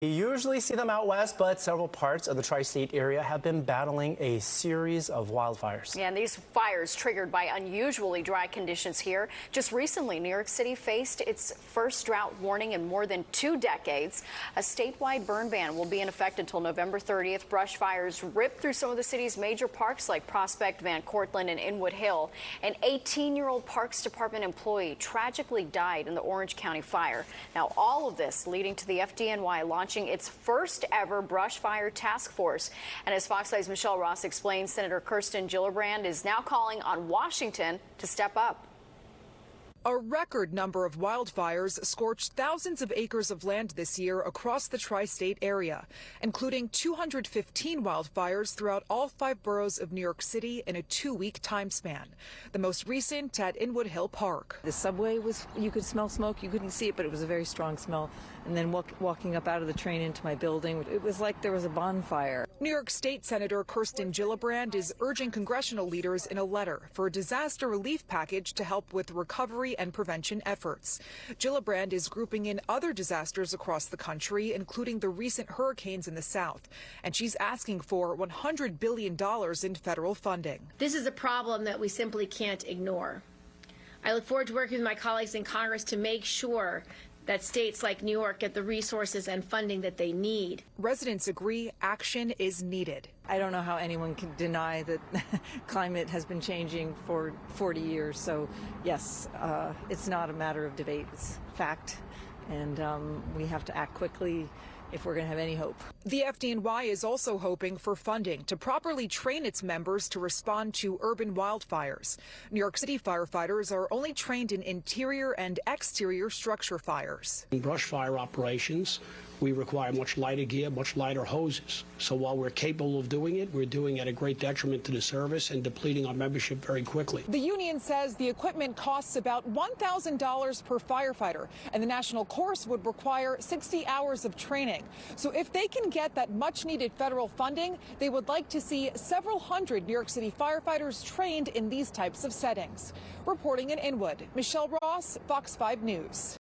You usually see them out west, but several parts of the tri-state area have been battling a series of wildfires. Yeah, and these fires triggered by unusually dry conditions here. Just recently, New York City faced its first drought warning in more than 2 decades. A statewide burn ban will be in effect until November 30th. Brush fires ripped through some of the city's major parks like Prospect, Courtlandt, and Inwood Hill. An 18-year-old Parks Department employee tragically died in the Orange County fire. Now, all of this leading to the FDNY launching its first ever brush fire task force. And as Fox 5's Michelle Ross explains, Senator Kirsten Gillibrand is now calling on Washington to step up. A record number of wildfires scorched thousands of acres of land this year across the tri-state area, including 215 wildfires throughout all 5 boroughs of New York City in a 2-week time span. The most recent at Inwood Hill Park. The subway was, you could smell smoke. You couldn't see it, but it was a very strong smell. And then walking up out of the train into my building, it was like there was a bonfire. New York State Senator Kirsten Gillibrand is urging congressional leaders in a letter for a disaster relief package to help with recovery and prevention efforts. Gillibrand is grouping in other disasters across the country, including the recent hurricanes in the South, and she's asking for $100 billion in federal funding. This is a problem that we simply can't ignore. I look forward to working with my colleagues in Congress to make sure that states like New York get the resources and funding that they need. Residents agree action is needed. I don't know how anyone can deny that climate has been changing for 40 years. So, yes, it's not a matter of debate. It's fact. And we have to act quickly if we're going to have any hope. The FDNY is also hoping for funding to properly train its members to respond to urban wildfires. New York City firefighters are only trained in interior and exterior structure fires. In brush fire operations, we require much lighter gear, much lighter hoses. So while we're capable of doing it, we're doing it at a great detriment to the service and depleting our membership very quickly. The union says the equipment costs about $1,000 per firefighter, and the national course would require 60 hours of training. So if they can get that much-needed federal funding, they would like to see several hundred New York City firefighters trained in these types of settings. Reporting in Inwood, Michelle Ross, Fox 5 News.